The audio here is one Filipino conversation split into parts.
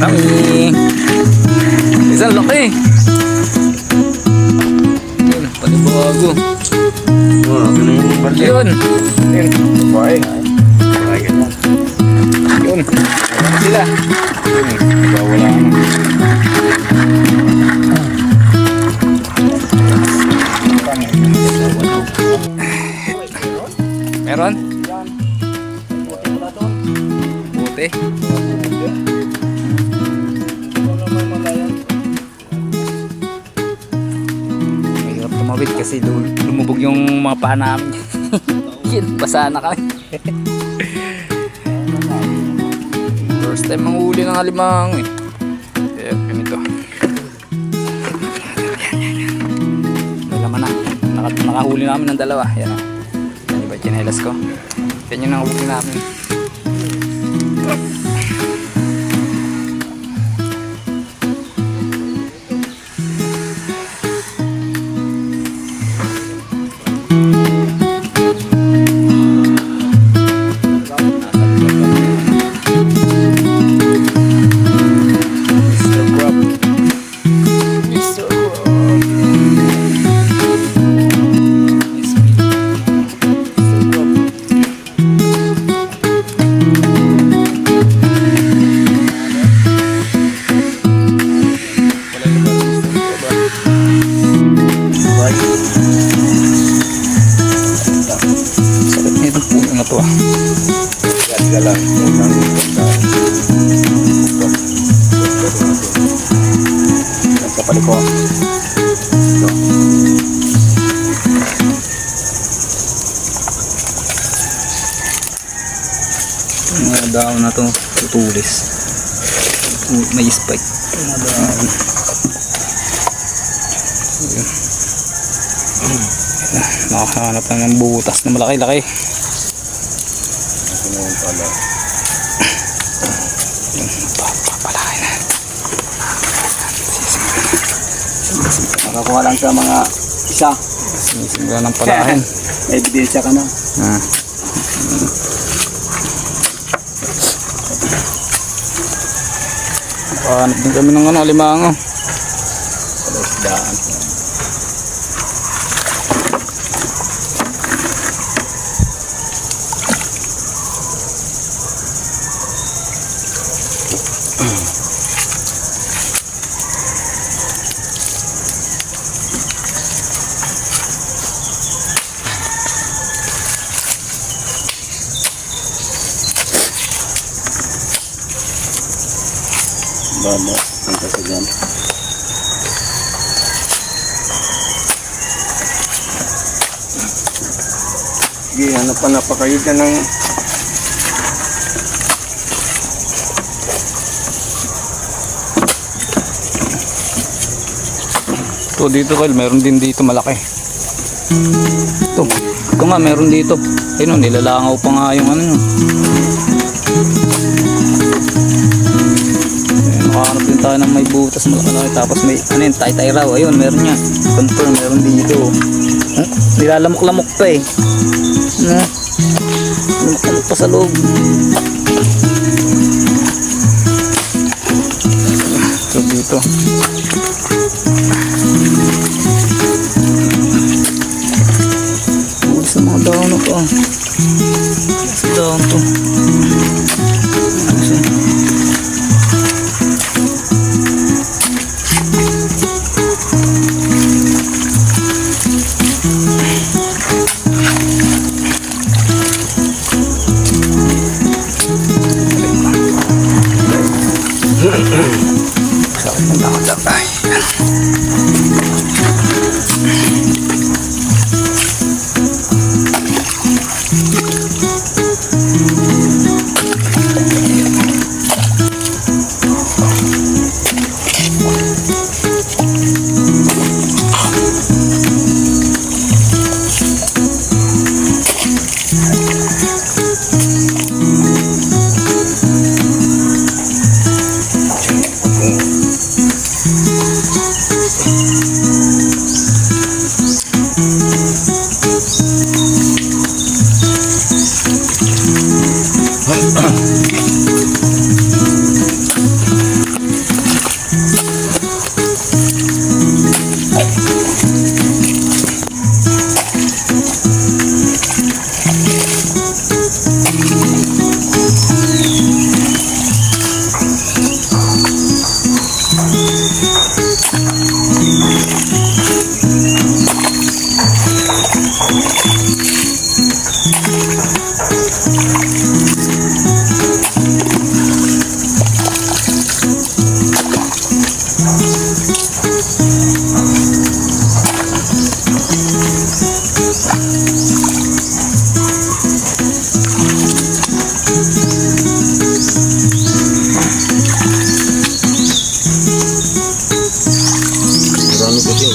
kami. Isang laki. Yun, panibago. Yun. Yun. Babae. Babae ganyan. Yun. Ayan sila. Wala na. Meron? Buti. Mahirap tumawid kasi lumubog yung mga paa namin. Yun, basa na kami. First time manghuli ng alimang eh. Kaya ganito. May laman na. Nakahuli namin ng dalawa. Yan o. Yan iba chinelas ko. Yan yung nakahuli namin. Sa paliko. Ito. Mga daon na to tutulis. May spike. Mga daon. Nakahanap na ng butas na malaki-laki. Nakakuha lang sa mga isa. Sinisimula ng palahin. May ebidensya ka na. Hanap din kami ng alimango. Palasdaan. Baba, punta sa dyan. Sige, ano pa napakayod ka ng... Ito dito Kyle, meron din dito malaki. Ito nga, meron dito. Ayun, nilalangaw pa nga yung ano yun. Nakahanap din tayo ng may butas malaki, tapos may ano yun, tay-tay raw. Ayun, meron niya. Confirm, meron dito. Nilalamok-lamok pa eh. Lamok-lamok pa sa loob. So dito. Sa mga daon na to. Sa daon to. Kasi sakit ng takot ay.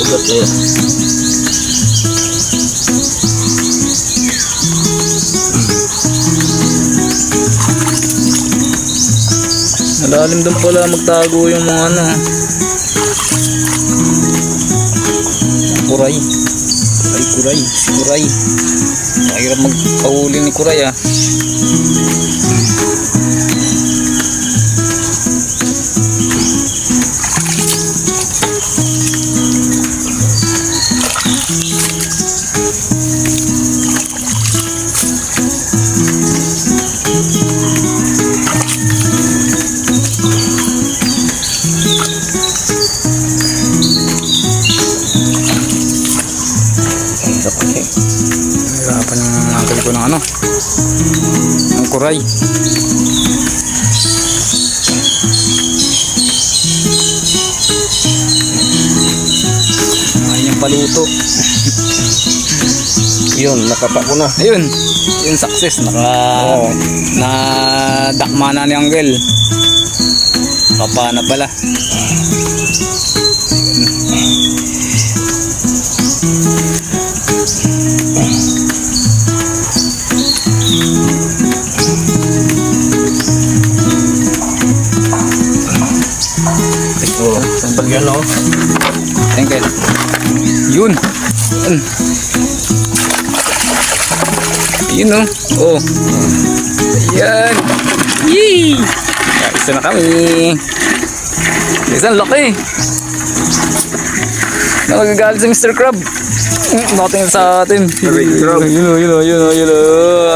ugat na yan. Malalim doon pala magtago yung mga ano. Kuray. Kuray. Si Kuray. Mahirap magpahuli ni Kuray ah. Hirapan yung uncle ko ng ano, ng Kuray. Ayun yung paluto. Yun, nakapako na. Ayun, yung success. Nadakma na ni uncle. Papa na pala. Oo, pag yan o. Thank you. Yun. Yun o. Oh. Ayan. Yee! Isa na kami. Isang laki. Nagagalit si Mr. Crab. Nakatingin sa atin. Red crab. Yun o.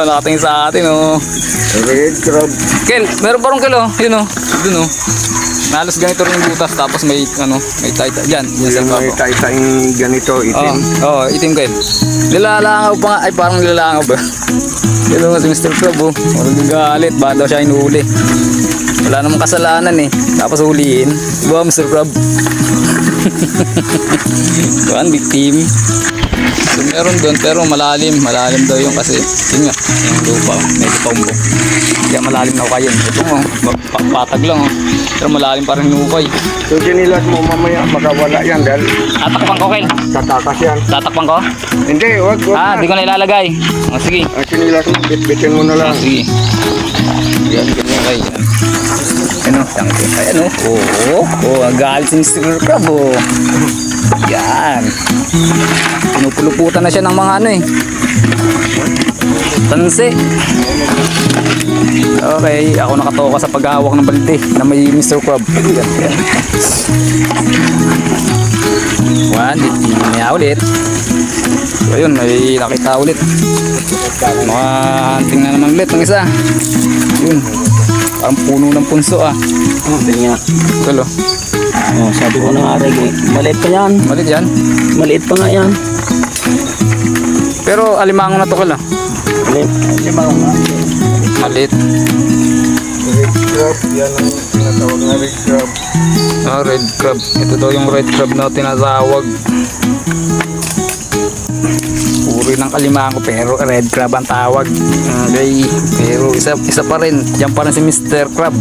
Nakatingin sa atin o. Red crab. Kel, meron parang kilo. Yun o. Dun o. Halos ganito rin yung butas, tapos may may taita dyan. Yan sa Yung may baba. taitang ganito, itim. Itim kayo. Nilalangaw pa nga, ay parang nilalangaw ba? Yun nga si Mr. Crab oh. Galit, ba daw siya inuuli. Wala namang kasalanan eh. Tapos huliin. Diba Mr. Crab? Kuhan, big team. So, meron doon pero malalim daw yung kasi yun nga, yung lupa, medyo tombo. Kaya malalim na kayo. Ito mo, patag lang oh. Pero malalim pa rin nukay. So sinilas mo mamaya makawala yan dahil Tatakpan ko, Kel. tatakas yan. Tatakpan ko? Hindi, wag Di ko na ilalagay. Sige. Sinilas mo, bitbitin mo na lang. Sige. Yan, ganyan kayo. Ano, tangke. Ayan oh. Agalit si Mr. Crab oh. Yan. Pinupuluputan na siya ng mga ano eh. Tansi. Okay, ako nakatoka sa paghahawak ng balde na may Mr. Crab. Yan. One, niya ulit. So ayun, may nakita ulit. Mga hunting na naman ulit ng isa. Yun. Parang puno ng punso ah. Ganyan. Tulo. Sabi ko na nga, maliit pa yan. Malit yan. Maliit pa nga yan. Pero alimango na to kala. Limango nga. Malit. Red crab, yan ang tinatawag na red crab. Red crab. Ito daw yung red crab na tinatawag. Puri ng kalimango pero red crab ang tawag. Okay. Pero isa pa rin. Diyan pa rin si Mr. Crab.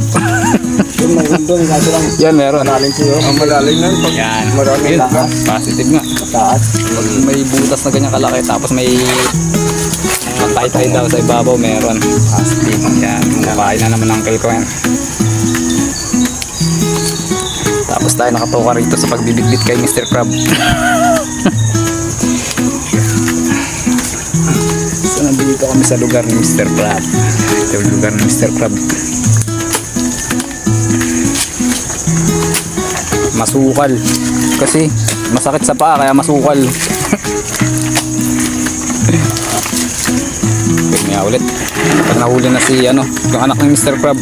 Yung mayroon doon, kaso lang. Yan meron. Malalim siyo. Ang malalim nan. Pag Yan. maraming Yun. takas. Positive nga. Taas. Pag may butas na ganyan kalaki tapos may matay-tay daw sa ibabaw meron. Positive. Yan. Makain na naman ang kayo yan. Tapos tayo nakatoka rito sa pagbibitbit kay Mr. Crab. So nandito kami sa lugar ni Mr. Crab. Ito yung lugar ni Mr. Crab. Masukal. Kasi masakit sa paa kaya masukal. Pwede nga ulit. Pag nahuli na si yung anak ng Mr. Crab.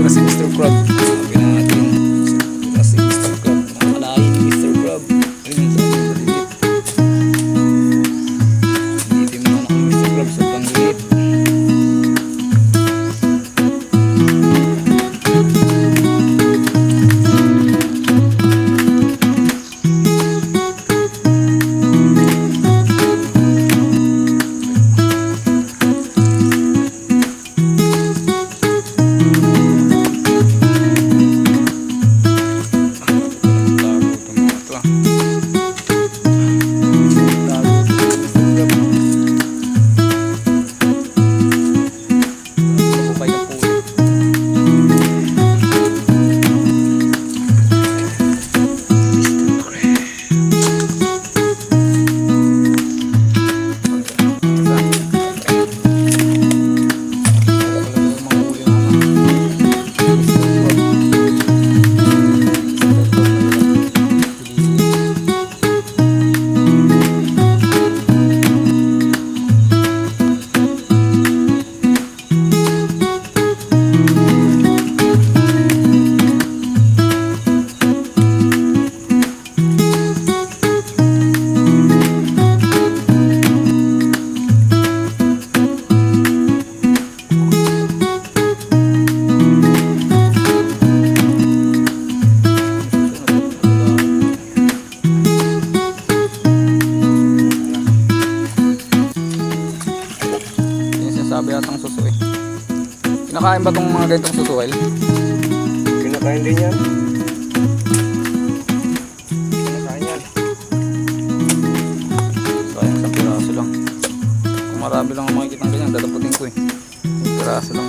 Si Mr. Crab. Sabi natin. Si Mr. Crab. Kumakain ba itong mga ganitong susuwel? Kinakain din yan. Kinakain yan. Sayang isang piraso lang. Kung marami lang ang makikita ng ganyan, dadaputin ko eh. Isang piraso lang.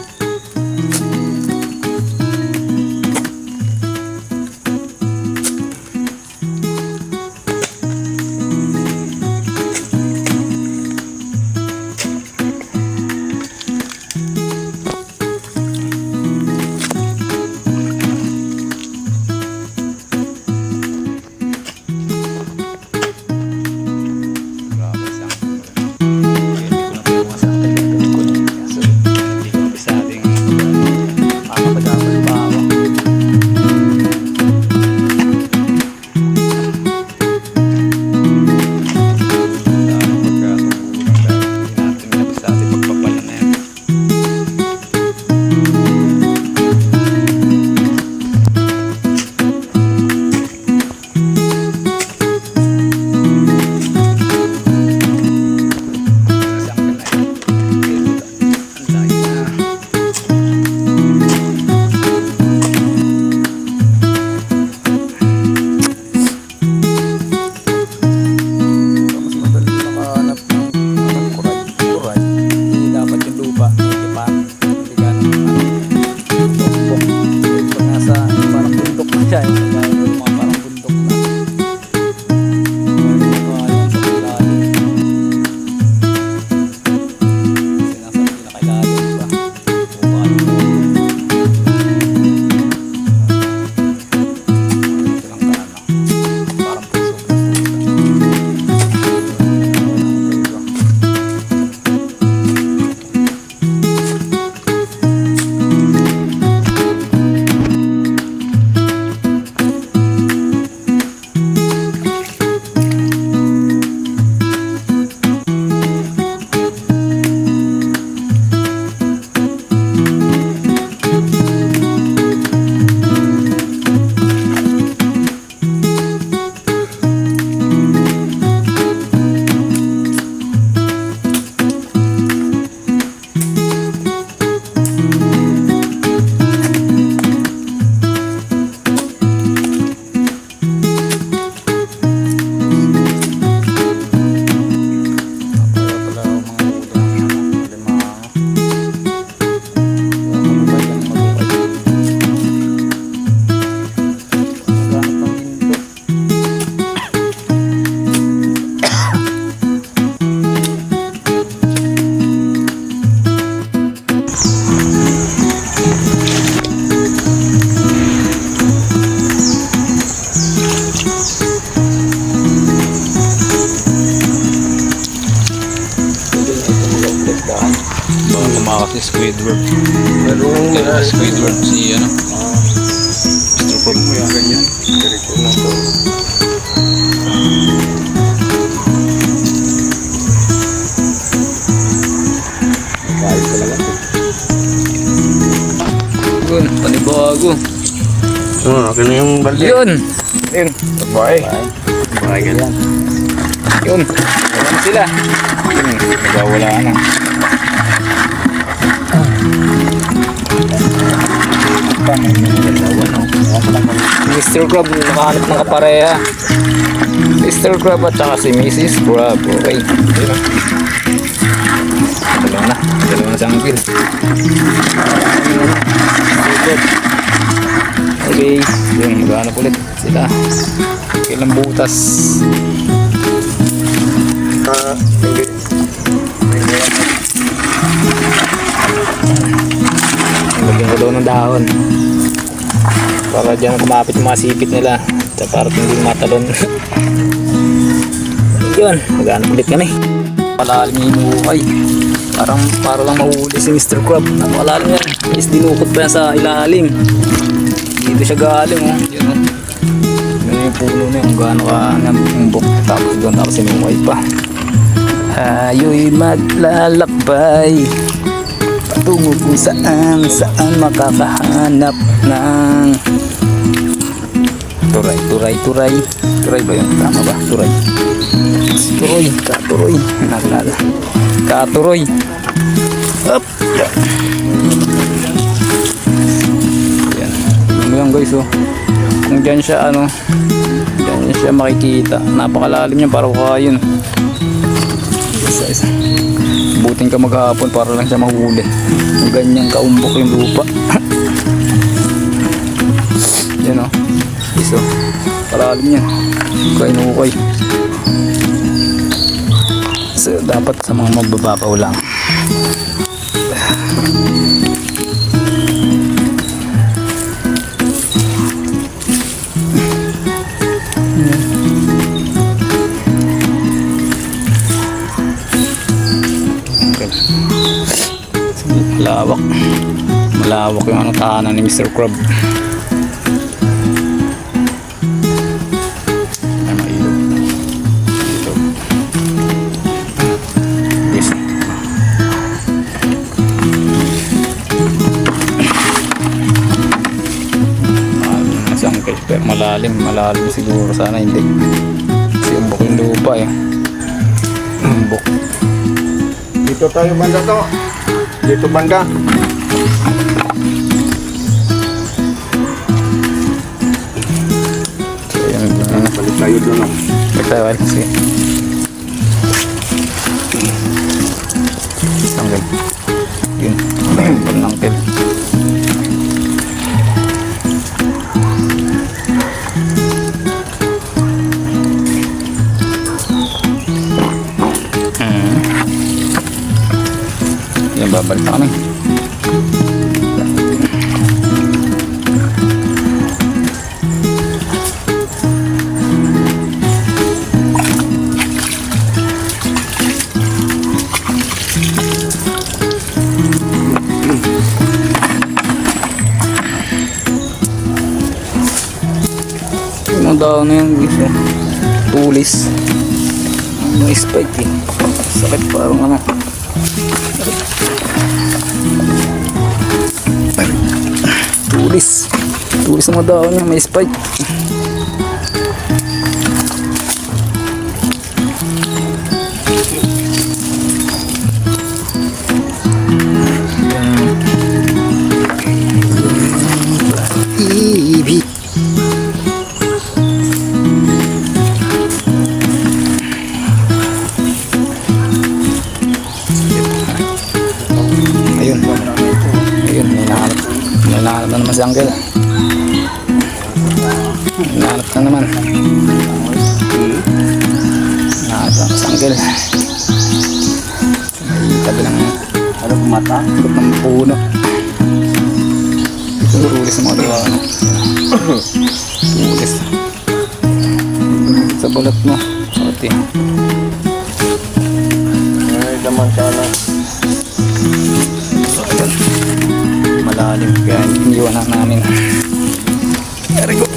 Si Squidward. Pero Squidward si ano? Mr. Pop mo yan ganyan. Direct na to. Kahit talaga to. yun, panibago. Akin na yung balde. Yun. Yun. Bye. Bye ganyan. Yun. Ayan sila. Yun, nagawala na. Mr. Crab nakahanap ng kapareha. Mr. Crab at saka si Mrs. Crab. Okay. Dalawa na sa angkil. Okay. Yun, maghanap ulit sila. Ilang butas. Hindi. Lagyan ko daw ng dahon para dyan kumapit yung mga sipit nila at para hindi matalon. Yun, maghanap ulit kami. Palalim yung hukay, para lang mahuli si Mr. Crab. Napakalalim yan, is dinukot pa yan sa ilalim. Dito siya galing oh. Yun oh, yun yung puno na yung gaano ka umbok, tapos doon tapos sinumay pa. Ayo'y maglalakbay patungo kung saan makakahanap ng turay ba yun? Tama ba? Katuroy nakalala katuroy up Ayan guys, oh. Kung dyan siya, ano, dyan siya makikita. Napakalalim niya, parang kayon. Isa. Buting ka maghapon para lang siya mahuli. Yung ganyang kaumbok yung lupa. Yan, oh. Iso. Kalalim yan. Ukay. So, dapat sa mga magbababaw lang. Malawak yung ano, tahanan ni Mr. Crab. Ay, mailog. Yes. Pero malalim siguro, sana hindi. Kasi umbok yung lupa eh. Umbok. Dito tayo banda to. Dito banda. So yan. Balik tayo doon. Balik tayo. Sige. Tanggal. Yun. Pag-nangkel. Yan, babalik na kami. Yung daw na yung gusto. Tulis. May spike eh. Sakit parang ano. Tulis ang daw niya, may spike. Ibi. Ayun, hinahanap na naman si Uncle. Hinahanap na naman. Hinahanap na si Uncle. May tabi ng mata, ikot ng puno. Ito tulis sa mga diwa. Tulis sa balat mo. Pati Ay, daman sana. malalim kaya iniwan namin. There we go.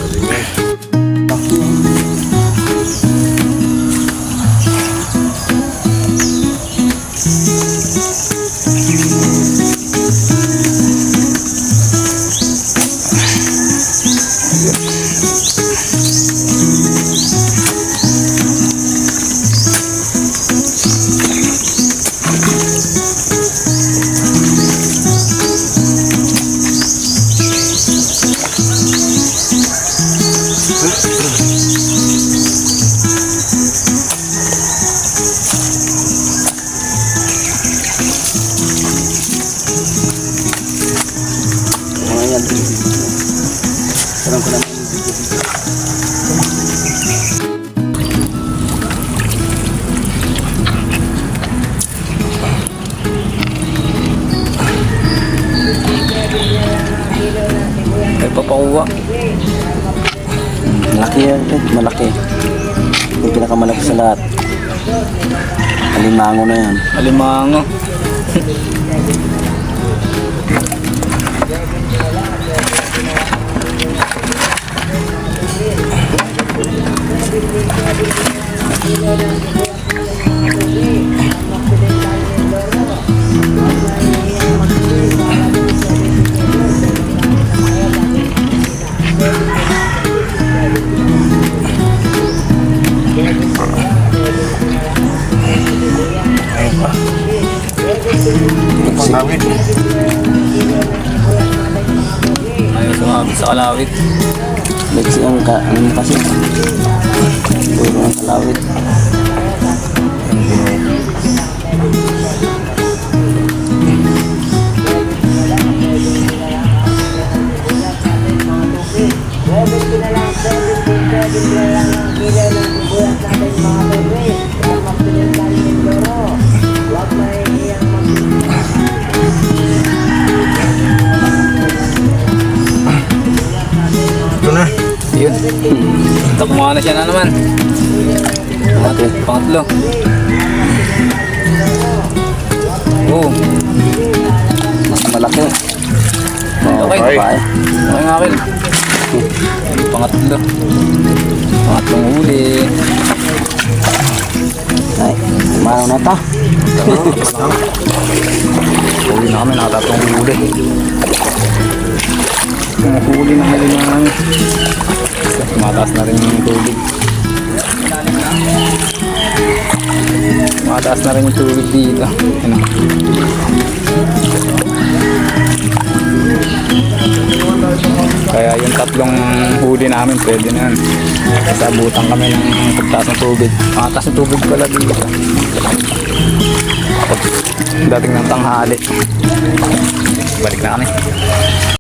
Sarang ko naman. May papakuha. Malaki yan, malaki. Yung pinakamalaki sa lahat. Alimango na yan. Alimango. Pangawit. Ayos ang Grabe sa kalawit. Kasi ang ano mo kasi. Puro ang kalawit. Ito na. Yun. Takmuha na siya na naman. Pangatlo. Oh. Mas malaki. Okay. Okay. Okay nga akin. Pangatlo. Pangatlong huli. Ay, manaw na ito. Huli na kami. Nakatatong huli. Mga huli na hali na namin. Tumataas na rin yung tubig. Tumataas na rin yung tubig dito. Ano? Kaya yung tatlong huli namin pwede na yan. Kasi abutan kami ng pagtaas ng tubig. Mataas ng tubig pala dito. Dating ng tanghali. Balik na kami.